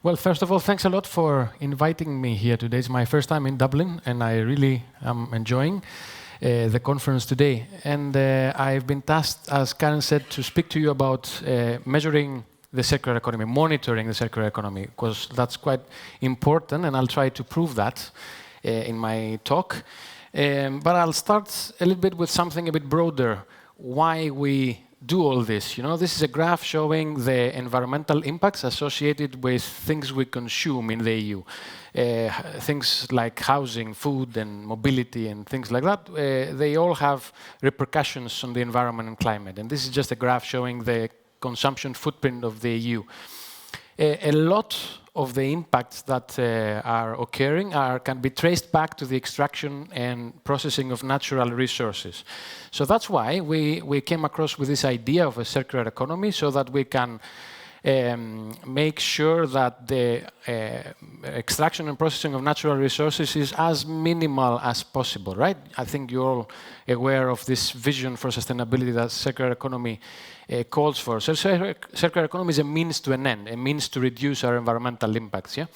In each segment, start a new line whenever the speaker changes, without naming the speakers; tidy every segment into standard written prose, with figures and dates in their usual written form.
Well, first of all, thanks a lot for inviting me here today. It's my first time in Dublin, and I really am enjoying the conference today. And I've been tasked, as Karen said, to speak to you about measuring the circular economy, monitoring the circular economy, because that's quite important, and I'll try to prove that in my talk. But I'll start a little bit with something a bit broader, why we do all this. You know, this is a graph showing the environmental impacts associated with things we consume in the EU. Things like housing, food, and mobility, and things like that, they all have repercussions on the environment and climate. And this is just a graph showing the consumption footprint of the EU. A lot of the impacts that are occurring can be traced back to the extraction and processing of natural resources. So that's why we came across with this idea of a circular economy, so that we can make sure that the extraction and processing of natural resources is as minimal as possible, right? I think you're all aware of this vision for sustainability that circular economy calls for. So circular economy is a means to an end, a means to reduce our environmental impacts, yeah?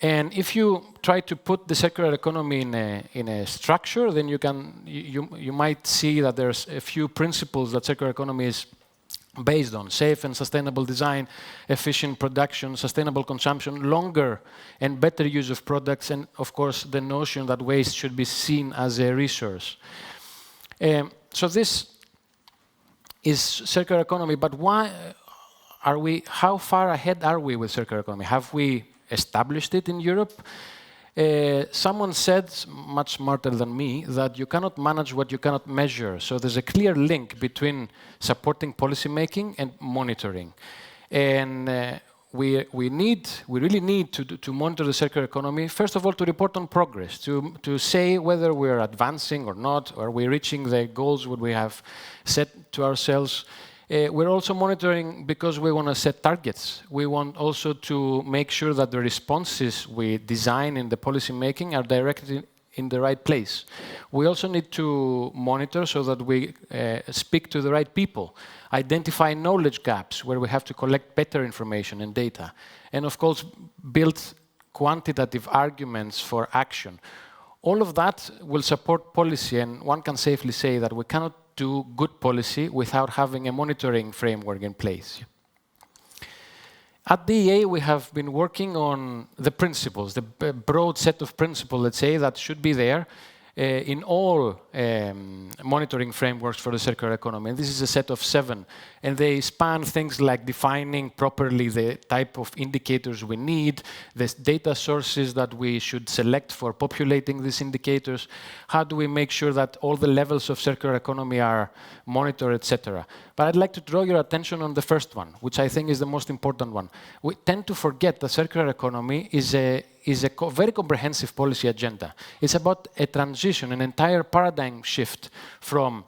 And if you try to put the circular economy in a structure, then you might see that there's a few principles that circular economy is based on: safe and sustainable design, efficient production, sustainable consumption, longer and better use of products, and of course the notion that waste should be seen as a resource. So this is circular economy, but how far ahead are we with circular economy? Have we established it in Europe? Someone said, much smarter than me, that you cannot manage what you cannot measure. So there's a clear link between supporting policy making and monitoring. And we really need to monitor the circular economy, first of all, to report on progress, to say whether we're advancing or not, or we're reaching the goals that we have set to ourselves. We're also monitoring because we want to set targets. We want also to make sure that the responses we design in the policy making are directed in the right place. We also need to monitor so that we speak to the right people, identify knowledge gaps where we have to collect better information and data, and of course build quantitative arguments for action. All of that will support policy, and one can safely say that we cannot do good policy without having a monitoring framework in place. At the EA, we have been working on the principles, the broad set of principles, let's say, that should be there in all monitoring frameworks for the circular economy. And this is a set of 7. And they span things like defining properly the type of indicators we need, the data sources that we should select for populating these indicators, how do we make sure that all the levels of circular economy are monitored, etc. But I'd like to draw your attention on the first one, which I think is the most important one. We tend to forget that circular economy is a very comprehensive policy agenda. It's about a transition, an entire paradigm shift from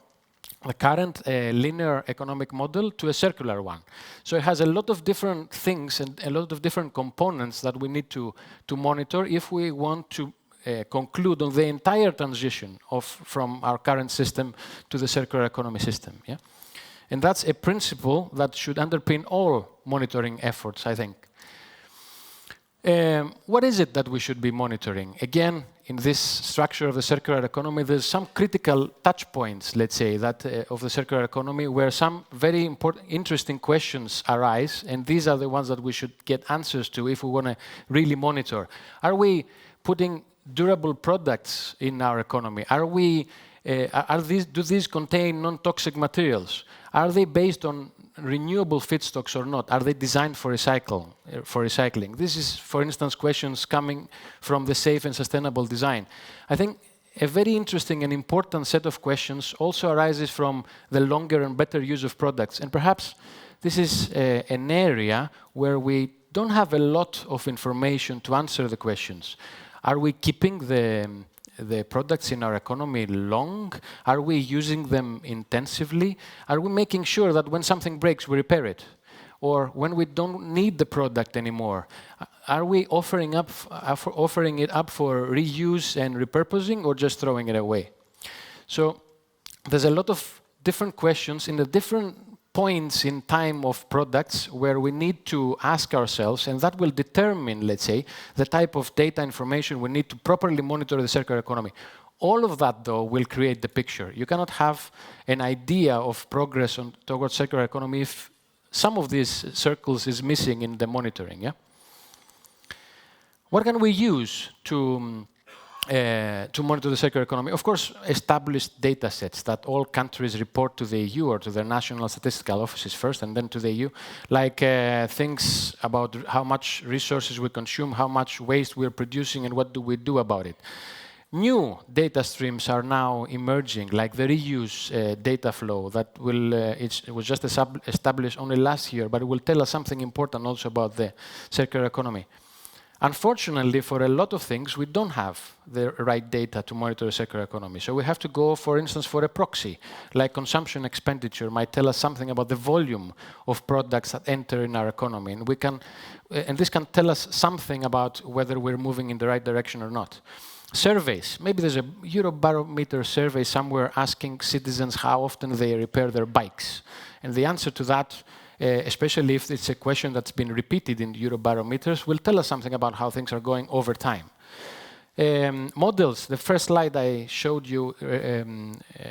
the current linear economic model to a circular one. So it has a lot of different things and a lot of different components that we need to monitor if we want to conclude on the entire transition from our current system to the circular economy system. Yeah? And that's a principle that should underpin all monitoring efforts, I think. What is it that we should be monitoring? Again, in this structure of the circular economy, there's some critical touch points, let's say, that of the circular economy, where some very important, interesting questions arise, and these are the ones that we should get answers to if we want to really monitor. Are we putting durable products in our economy? Do these contain non-toxic materials? Are they based on renewable feedstocks or not? Are they designed for recycling? This is, for instance, questions coming from the safe and sustainable design. I think a very interesting and important set of questions also arises from the longer and better use of products. And perhaps this is an area where we don't have a lot of information to answer the questions. Are we keeping the products in our economy long? Are we using them intensively? Are we making sure that when something breaks, we repair it? Or when we don't need the product anymore, are we offering it up for reuse and repurposing, or just throwing it away? So there's a lot of different questions in the different points in time of products where we need to ask ourselves, and that will determine, let's say, the type of data information we need to properly monitor the circular economy. All of that, though, will create the picture. You cannot have an idea of progress towards circular economy if some of these circles is missing in the monitoring. Yeah? What can we use to monitor the circular economy? Of course, established data sets that all countries report to the EU or to their national statistical offices first and then to the EU, like things about how much resources we consume, how much waste we're producing, and what do we do about it. New data streams are now emerging, like the reuse data flow that it was just established only last year, but it will tell us something important also about the circular economy. Unfortunately, for a lot of things, we don't have the right data to monitor the circular economy. So we have to go, for instance, for a proxy, like consumption expenditure might tell us something about the volume of products that enter in our economy. And this can tell us something about whether we're moving in the right direction or not. Surveys. Maybe there's a Eurobarometer survey somewhere asking citizens how often they repair their bikes. And the answer to that, especially if it's a question that's been repeated in Eurobarometers, will tell us something about how things are going over time. Models, the first slide I showed you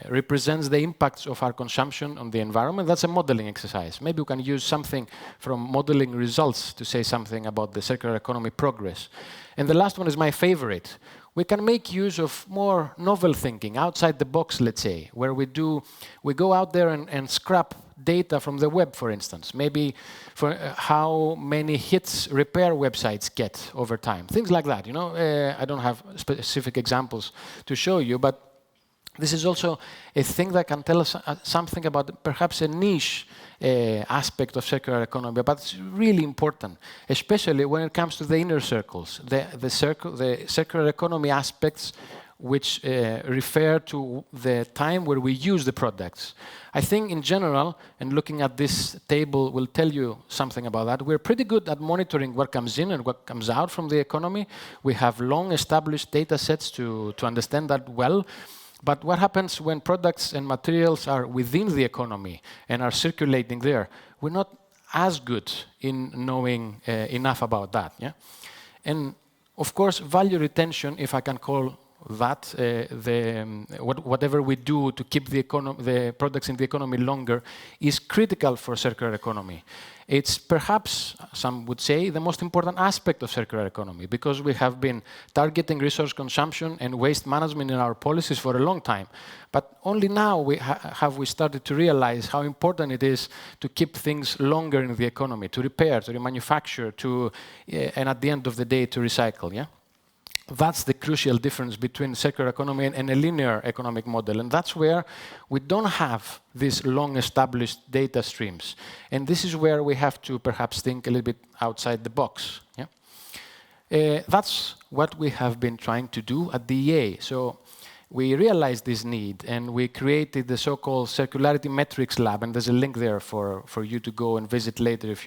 represents the impacts of our consumption on the environment. That's a modeling exercise. Maybe we can use something from modeling results to say something about the circular economy progress. And the last one is my favorite. We can make use of more novel thinking, outside the box, let's say, where we go out there and scrap data from the web, for instance. Maybe for how many hits repair websites get over time. Things like that, you know. I don't have specific examples to show you, but this is also a thing that can tell us something about perhaps a niche aspect of circular economy, but it's really important, especially when it comes to the inner circles, the circular economy aspects which refer to the time where we use the products. I think in general, and looking at this table will tell you something about that, we're pretty good at monitoring what comes in and what comes out from the economy. We have long established data sets to understand that well. But what happens when products and materials are within the economy and are circulating there? We're not as good in knowing enough about that. Yeah? And of course, value retention, if I can call that, whatever we do to keep the products in the economy longer, is critical for circular economy. It's perhaps, some would say, the most important aspect of circular economy, because we have been targeting resource consumption and waste management in our policies for a long time. But only now have we started to realize how important it is to keep things longer in the economy, to repair, to remanufacture, and at the end of the day, to recycle. Yeah? That's the crucial difference between circular economy and a linear economic model. And that's where we don't have these long-established data streams. And this is where we have to perhaps think a little bit outside the box. Yeah? That's what we have been trying to do at the EA. So we realized this need, and we created the so-called Circularity Metrics Lab. And there's a link there for you to go and visit later if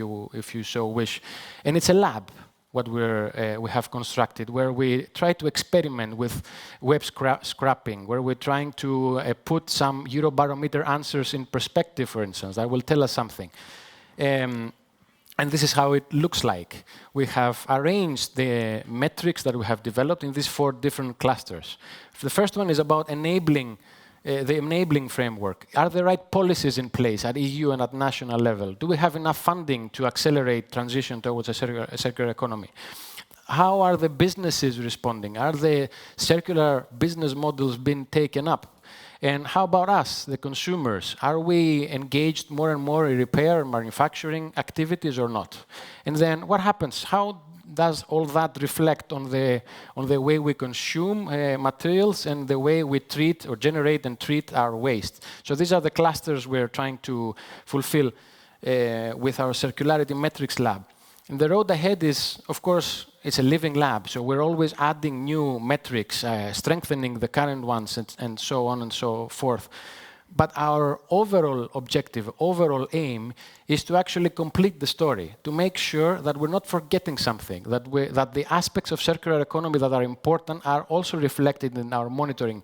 you so wish. And it's a lab what we have constructed, where we try to experiment with web scrapping, where we're trying to put some Eurobarometer answers in perspective, for instance. That will tell us something. And this is how it looks like. We have arranged the metrics that we have developed in these 4 different clusters. The first one is about the enabling framework. Are the right policies in place at EU and at national level? Do we have enough funding to accelerate transition towards a circular economy? How are the businesses responding? Are the circular business models being taken up? And how about us, the consumers? Are we engaged more and more in repair and manufacturing activities or not? And then what happens? How does all that reflect on the way we consume materials and the way we treat or generate and treat our waste? So these are the clusters we're trying to fulfill with our Circularity Metrics Lab. And the road ahead is, of course, it's a living lab. So we're always adding new metrics, strengthening the current ones, and so on and so forth. But our overall objective, overall aim, is to actually complete the story, to make sure that we're not forgetting something, that the aspects of circular economy that are important are also reflected in our monitoring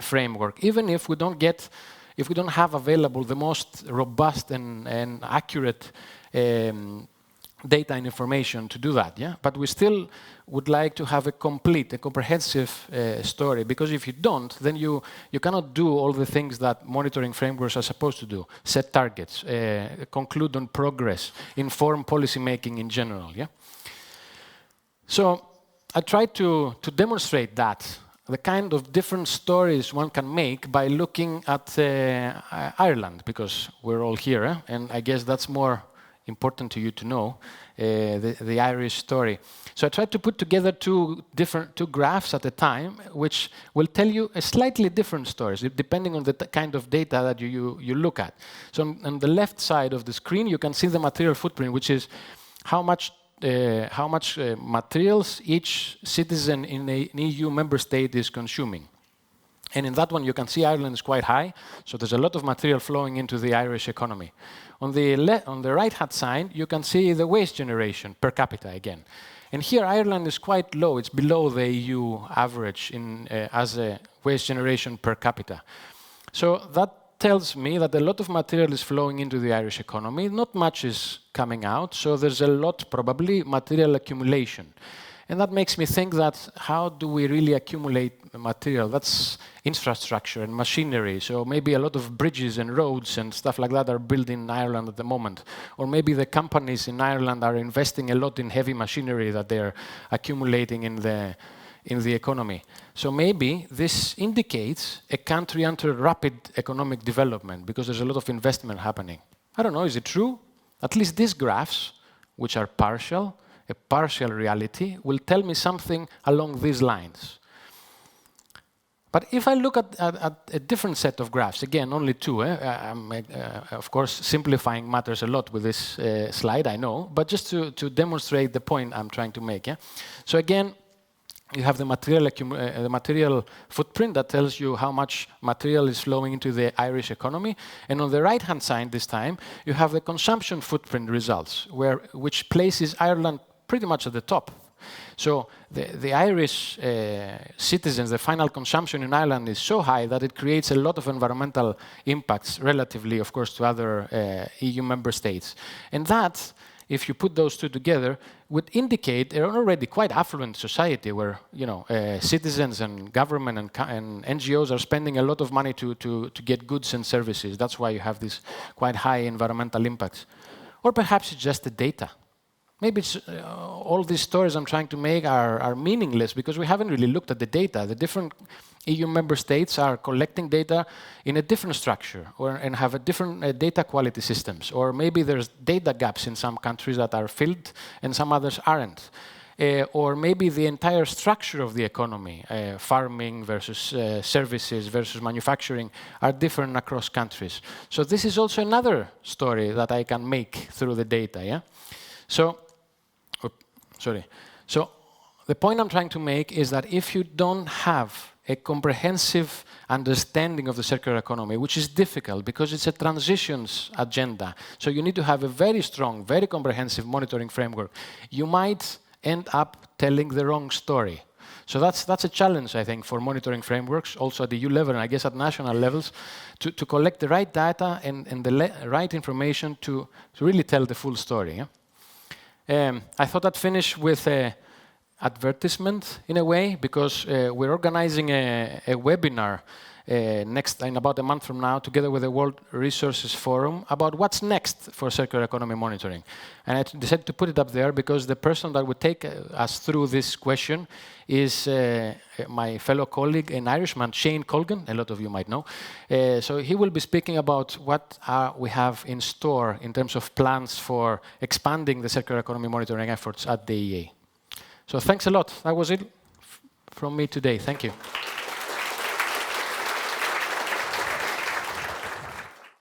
framework, even if we don't get if we don't have available the most robust and accurate data and information to do that, yeah? But we still would like to have a complete, a comprehensive story, because if you don't, then you cannot do all the things that monitoring frameworks are supposed to do. Set targets, conclude on progress, inform policy making in general, yeah? So I tried to demonstrate that, the kind of different stories one can make by looking at Ireland, because we're all here, and I guess that's more important to you to know, the Irish story. So I tried to put together two graphs at a time, which will tell you a slightly different stories, depending on the kind of data that you look at. So on the left side of the screen, you can see the material footprint, which is how much materials each citizen in an EU member state is consuming. And in that one, you can see Ireland is quite high, so there's a lot of material flowing into the Irish economy. On the right-hand side, you can see the waste generation per capita again. And here, Ireland is quite low. It's below the EU average as a waste generation per capita. So that tells me that a lot of material is flowing into the Irish economy. Not much is coming out, so there's a lot, probably, material accumulation. And that makes me think that how do we really accumulate material? That's infrastructure and machinery. So maybe a lot of bridges and roads and stuff like that are built in Ireland at the moment. Or maybe the companies in Ireland are investing a lot in heavy machinery that they're accumulating in the economy. So maybe this indicates a country under rapid economic development because there's a lot of investment happening. I don't know, is it true? At least these graphs, which are partial, a partial reality, will tell me something along these lines. But if I look at a different set of graphs, again, only two, I'm, of course, simplifying matters a lot with this slide, I know, but just to demonstrate the point I'm trying to make. Yeah? So again, you have the material footprint that tells you how much material is flowing into the Irish economy. And on the right-hand side this time, you have the consumption footprint results, which places Ireland pretty much at the top. So the Irish citizens, the final consumption in Ireland is so high that it creates a lot of environmental impacts relatively, of course, to other EU member states. And that, if you put those two together, would indicate an already quite affluent society where citizens and government and NGOs are spending a lot of money to get goods and services. That's why you have these quite high environmental impacts. Or perhaps it's just the data. Maybe it's, all these stories I'm trying to make are meaningless because we haven't really looked at the data. The different EU member states are collecting data in a different structure and have a different data quality systems. Or maybe there's data gaps in some countries that are filled and some others aren't. Or maybe the entire structure of the economy, farming versus services versus manufacturing, are different across countries. So this is also another story that I can make through the data. Yeah? So the point I'm trying to make is that if you don't have a comprehensive understanding of the circular economy, which is difficult because it's a transitions agenda, so you need to have a very strong, very comprehensive monitoring framework, you might end up telling the wrong story. So that's a challenge, I think, for monitoring frameworks, also at the EU level and I guess at national levels, to collect the right data and the right information to really tell the full story. Yeah? I thought I'd finish with an advertisement, in a way, because we're organizing a webinar in about a month from now, together with the World Resources Forum, about what's next for circular economy monitoring. And I decided to put it up there because the person that would take us through this question is my fellow colleague, an Irishman, Shane Colgan, a lot of you might know. So he will be speaking about what we have in store in terms of plans for expanding the circular economy monitoring efforts at the EA. So thanks a lot. That was it from me today. Thank you.